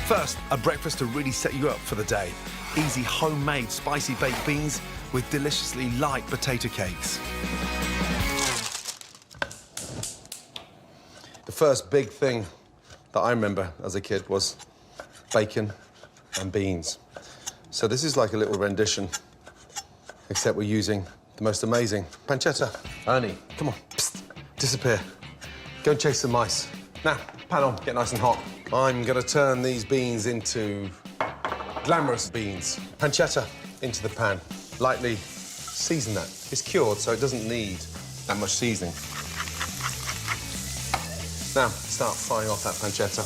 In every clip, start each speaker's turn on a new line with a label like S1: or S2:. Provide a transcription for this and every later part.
S1: First, a breakfast to really set you up for the day. Easy homemade spicy baked beans with deliciously light potato cakes.
S2: The first big thing that I remember as a kid was bacon and beans. So this is like a little rendition, except we're using the most amazing pancetta. Ernie, come on, psst, disappear. Go and chase some mice. Now, pan on, get nice and hot. I'm gonna turn these beans into glamorous beans. Pancetta into the pan. Lightly season that. It's cured, so it doesn't need that much seasoning. Now, start frying off that pancetta.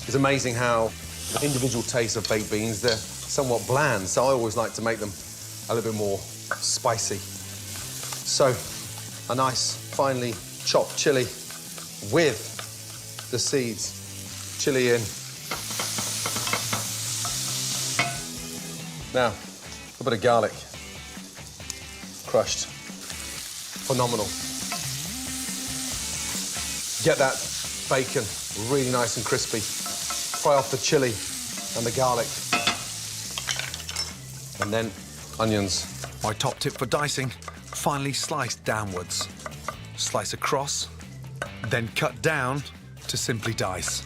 S2: It's amazing how the individual tastes of baked beans, they're somewhat bland, so I always like to make them a little bit more spicy. So, a nice, finely chopped chilli with the seeds. Chilli in. Now, a bit of garlic. Crushed. Phenomenal. Get that bacon really nice and crispy. Fry off the chilli and the garlic. And then onions.
S1: My top tip for dicing, finely slice downwards. Slice across, then cut down to simply dice.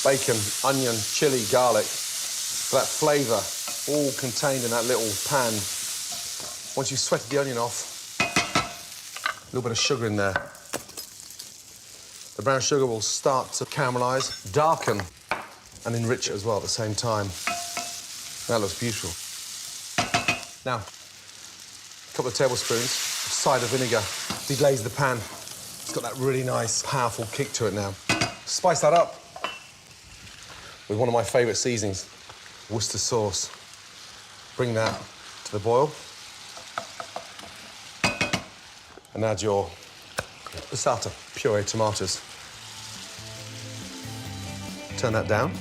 S2: Bacon, onion, chilli, garlic, that flavour all contained in that little pan. Once you've sweated the onion off, a little bit of sugar in there. The brown sugar will start to caramelise, darken, and enrich it as well at the same time. That looks beautiful. Now, a couple of tablespoons of cider vinegar. Deglaze the pan. It's got that really nice, powerful kick to it now. Spice that up with one of my favourite seasonings, Worcester sauce. Bring that to the boil. And add your passata pureed tomatoes. Turn that down.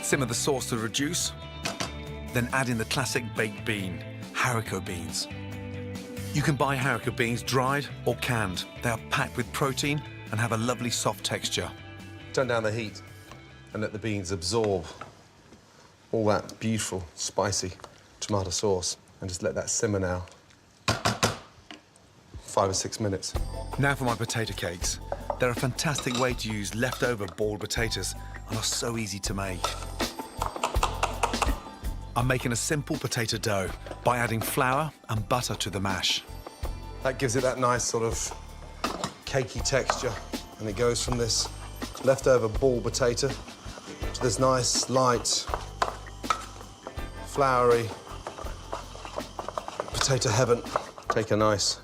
S1: Simmer the sauce to reduce, then add in the classic baked bean, haricot beans. You can buy haricot beans dried or canned. They are packed with protein and have a lovely soft texture.
S2: Turn down the heat and let the beans absorb all that beautiful, spicy tomato sauce. And just let that simmer now. 5 or 6 minutes.
S1: Now for my potato cakes. They're a fantastic way to use leftover boiled potatoes and are so easy to make. I'm making a simple potato dough by adding flour and butter to the mash.
S2: That gives it that nice sort of cakey texture. And it goes from this leftover ball potato to this nice, light, floury potato heaven. Take a nice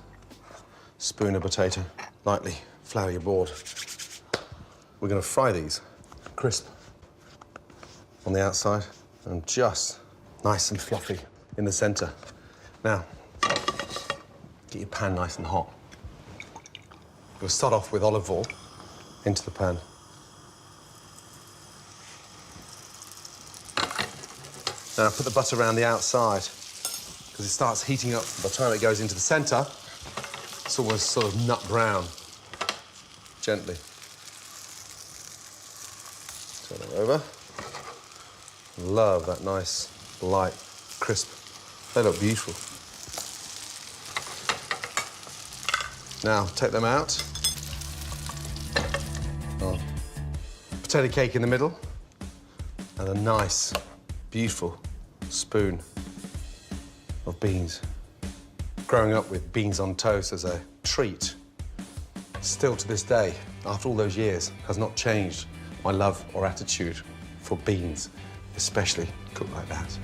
S2: spoon of potato, lightly flour your board. We're going to fry these crisp on the outside and just nice and fluffy in the centre. Now, get your pan nice and hot. We'll start off with olive oil into the pan. Now, put the butter around the outside because it starts heating up. By the time it goes into the centre, it's almost sort of nut brown. Gently. Turn it over. Love that nice, light, crisp. They look beautiful. Now, take them out. Oh. Potato cake in the middle. And a nice, beautiful spoon of beans. Growing up with beans on toast as a treat, still to this day, after all those years, has not changed my love or attitude for beans, especially cooked like that.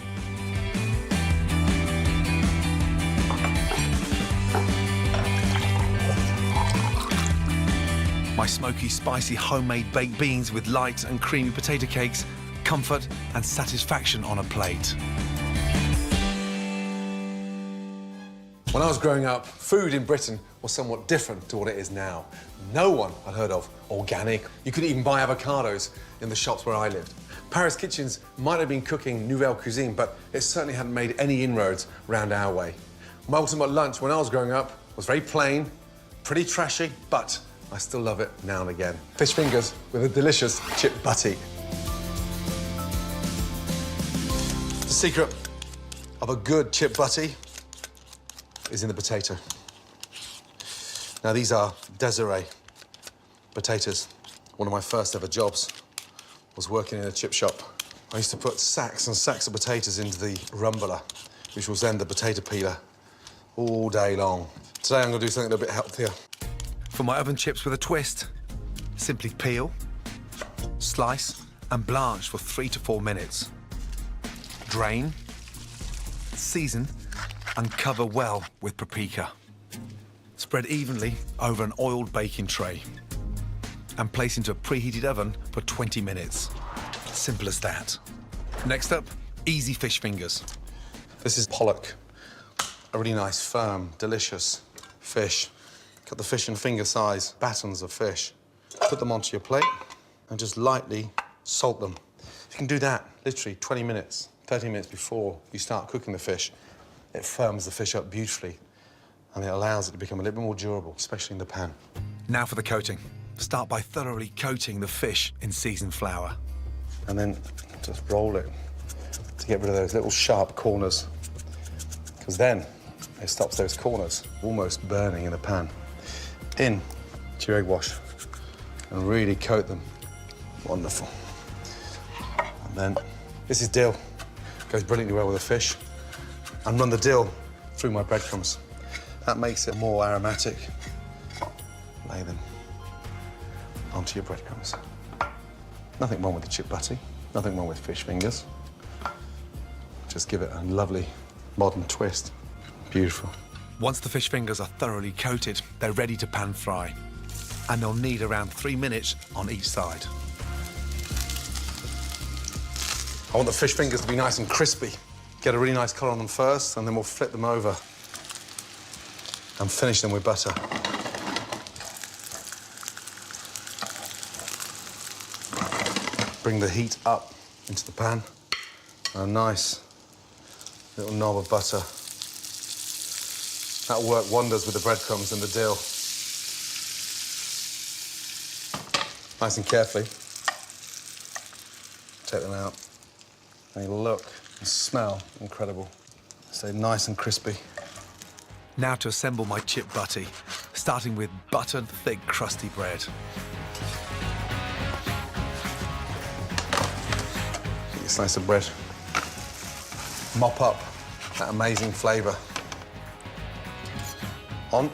S1: My smoky, spicy, homemade baked beans with light and creamy potato cakes, comfort and satisfaction on a plate.
S2: When I was growing up, food in Britain was somewhat different to what it is now. No one had heard of organic. You couldn't even buy avocados in the shops where I lived. Paris kitchens might have been cooking nouvelle cuisine, but it certainly hadn't made any inroads round our way. My ultimate lunch when I was growing up was very plain, pretty trashy, but I still love it now and again. Fish fingers with a delicious chip butty. The secret of a good chip butty is in the potato. Now, these are Desiree potatoes. One of my first ever jobs was working in a chip shop. I used to put sacks and sacks of potatoes into the rumbler, which was then the potato peeler, all day long. Today, I'm gonna do something a bit healthier.
S1: For my oven chips with a twist, simply peel, slice, and blanch for 3 to 4 minutes. Drain, season, and cover well with paprika. Spread evenly over an oiled baking tray and place into a preheated oven for 20 minutes. Simple as that. Next up, easy fish fingers.
S2: This is pollock, a really nice, firm, delicious fish. Cut the fish in finger-size batons of fish. Put them onto your plate and just lightly salt them. You can do that literally 20 minutes, 30 minutes before you start cooking the fish. It firms the fish up beautifully and it allows it to become a little bit more durable, especially in the pan.
S1: Now for the coating. Start by thoroughly coating the fish in seasoned flour.
S2: And then just roll it to get rid of those little sharp corners, because then it stops those corners almost burning in the pan. In to your egg wash and really coat them. Wonderful. And then this is dill. Goes brilliantly well with the fish. And run the dill through my breadcrumbs. That makes it more aromatic. Lay them onto your breadcrumbs. Nothing wrong with the chip butty, nothing wrong with fish fingers. Just give it a lovely modern twist. Beautiful.
S1: Once the fish fingers are thoroughly coated, they're ready to pan fry. And they'll need around 3 minutes on each side.
S2: I want the fish fingers to be nice and crispy. Get a really nice colour on them first, and then we'll flip them over and finish them with butter. Bring the heat up into the pan. A nice little knob of butter. That'll work wonders with the breadcrumbs and the dill. Nice and carefully. Take them out. They look and smell incredible. Stay nice and crispy.
S1: Now to assemble my chip butty, starting with buttered, thick, crusty bread.
S2: Get your slice of bread. Mop up that amazing flavour. On.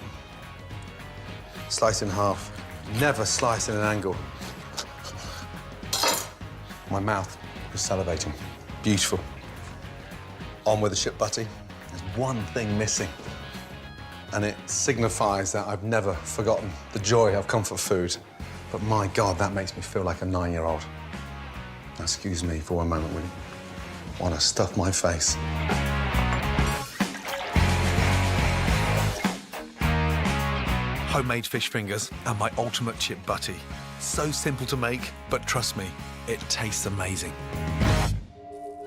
S2: Slice in half. Never slice in an angle. My mouth is salivating. Beautiful. On with the chip butty. There's one thing missing, and it signifies that I've never forgotten the joy of comfort food. But my God, that makes me feel like a 9-year-old. Now, excuse me for one moment, will you? I want to stuff my face.
S1: Homemade fish fingers and my ultimate chip butty. So simple to make, but trust me, it tastes amazing.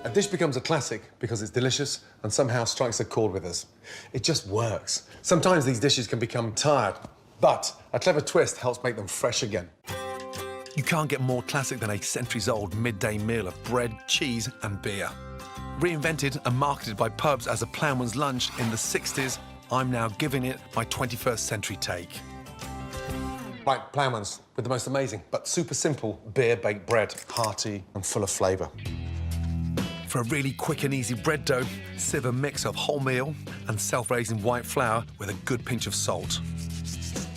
S2: A dish becomes a classic because it's delicious and somehow strikes a chord with us. It just works. Sometimes these dishes can become tired, but a clever twist helps make them fresh again.
S1: You can't get more classic than a centuries-old midday meal of bread, cheese and beer. Reinvented and marketed by pubs as a ploughman's lunch in the 60s, I'm now giving it my 21st century take.
S2: Right, ploughman's with the most amazing but super simple beer-baked bread, hearty and full of flavour.
S1: For a really quick and easy bread dough, sieve a mix of wholemeal and self-raising white flour with a good pinch of salt.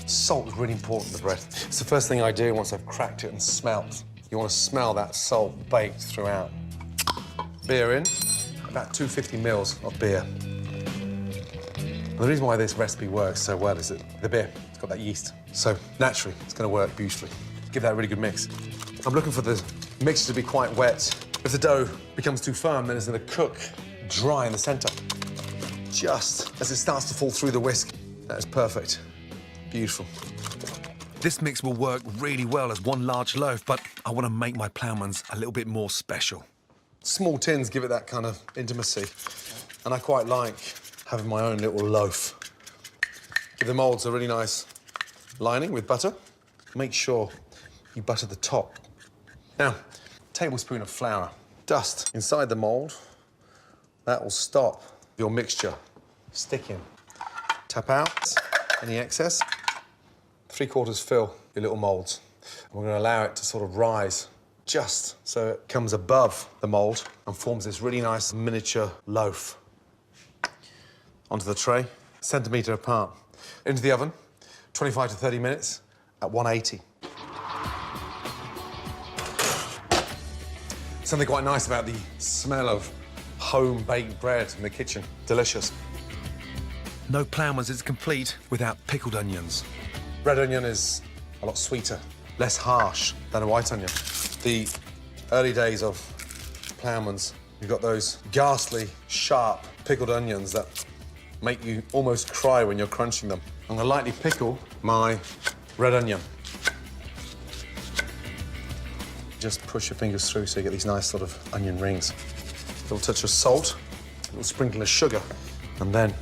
S2: Salt is really important in the bread. It's the first thing I do once I've cracked it and smelt. You want to smell that salt baked throughout. Beer in, about 250 mils of beer. And the reason why this recipe works so well is that the beer, it's got that yeast. So naturally, it's going to work beautifully. Give that a really good mix. I'm looking for the mixture to be quite wet. If the dough becomes too firm, then it's going to cook dry in the centre. Just as it starts to fall through the whisk. That is perfect. Beautiful.
S1: This mix will work really well as one large loaf, but I want to make my ploughmans a little bit more special.
S2: Small tins give it that kind of intimacy. And I quite like having my own little loaf. Give the moulds a really nice lining with butter. make sure you butter the top. Now, tablespoon of flour. Dust inside the mould. That will stop your mixture sticking. Tap out any excess. 3/4 fill your little moulds. And we're going to allow it to sort of rise just so it comes above the mould and forms this really nice miniature loaf. Onto the tray, centimetre apart. Into the oven, 25 to 30 minutes at 180. Something quite nice about the smell of home-baked bread in the kitchen. Delicious.
S1: No ploughman's is complete without pickled onions.
S2: Red onion is a lot sweeter, less harsh than a white onion. The early days of ploughman's, you've got those ghastly, sharp, pickled onions that make you almost cry when you're crunching them. I'm gonna lightly pickle my red onion. Just push your fingers through so you get these nice sort of onion rings. A little touch of salt, a little sprinkle of sugar, and then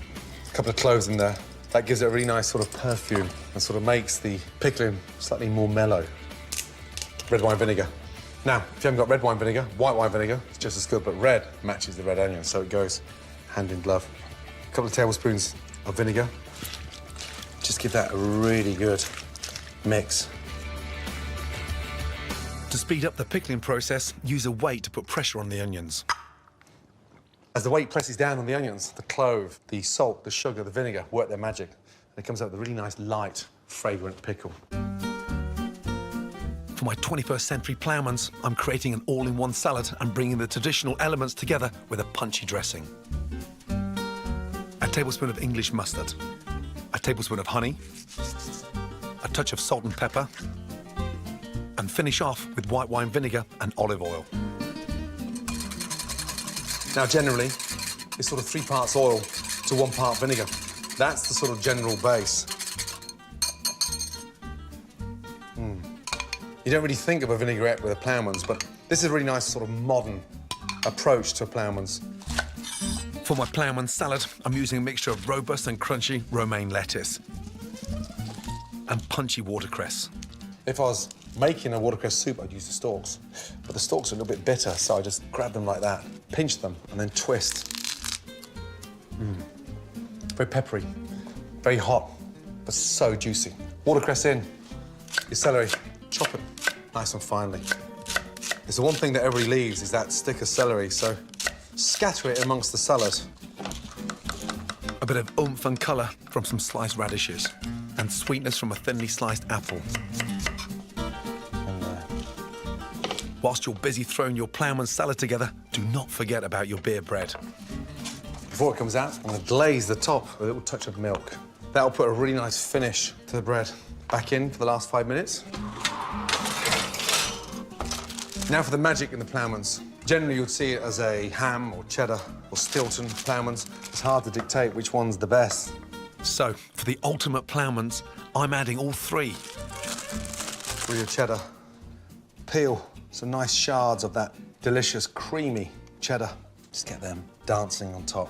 S2: a couple of cloves in there. That gives it a really nice sort of perfume and sort of makes the pickling slightly more mellow. Red wine vinegar. Now, if you haven't got red wine vinegar, white wine vinegar, it's just as good, but red matches the red onion, so it goes hand in glove. A couple of tablespoons of vinegar. Just give that a really good mix.
S1: To speed up the pickling process, use a weight to put pressure on the onions.
S2: As the weight presses down on the onions, the clove, the salt, the sugar, the vinegar work their magic. And it comes out with a really nice, light, fragrant pickle.
S1: For my 21st century ploughman's, I'm creating an all-in-one salad and bringing the traditional elements together with a punchy dressing. A tablespoon of English mustard, a tablespoon of honey, a touch of salt and pepper, and finish off with white wine vinegar and olive oil.
S2: Now, generally, it's sort of 3 parts oil to 1 part vinegar. That's the sort of general base. You don't really think of a vinaigrette with a ploughman's, but this is a really nice sort of modern approach to a ploughman's.
S1: For my ploughman's salad, I'm using a mixture of robust and crunchy romaine lettuce and punchy watercress.
S2: If I was making a watercress soup, I'd use the stalks. But the stalks are a little bit bitter, so I just grab them like that, pinch them, and then twist. Very peppery, very hot, but so juicy. Watercress in, your celery, chop it nice and finely. It's the one thing that everybody leaves is that stick of celery, so scatter it amongst the salad.
S1: A bit of oomph and colour from some sliced radishes and sweetness from a thinly sliced apple. Whilst you're busy throwing your ploughman's salad together, do not forget about your beer bread.
S2: Before it comes out, I'm gonna glaze the top with a little touch of milk. That'll put a really nice finish to the bread. Back in for the last 5 minutes. Now for the magic in the ploughman's. Generally, you'd see it as a ham or cheddar or Stilton ploughman's. It's hard to dictate which one's the best.
S1: So, for the ultimate ploughman's, I'm adding all 3.
S2: With your cheddar, peel some nice shards of that delicious, creamy cheddar. Just get them dancing on top.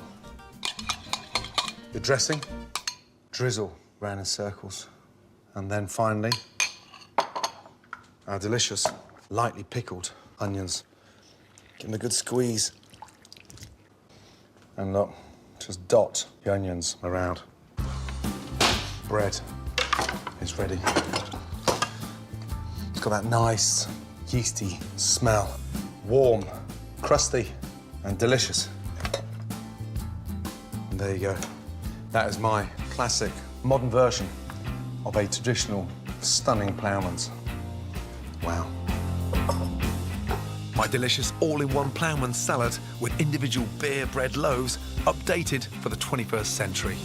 S2: Your dressing, drizzle round in circles. And then finally, our delicious, lightly pickled onions. Give them a good squeeze. And look, just dot the onions around. Bread is ready. It's got that nice, yeasty smell. Warm, crusty, and delicious. And there you go. That is my classic, modern version of a traditional, stunning ploughman's. Wow.
S1: My delicious all-in-one ploughman's salad with individual beer bread loaves updated for the 21st century.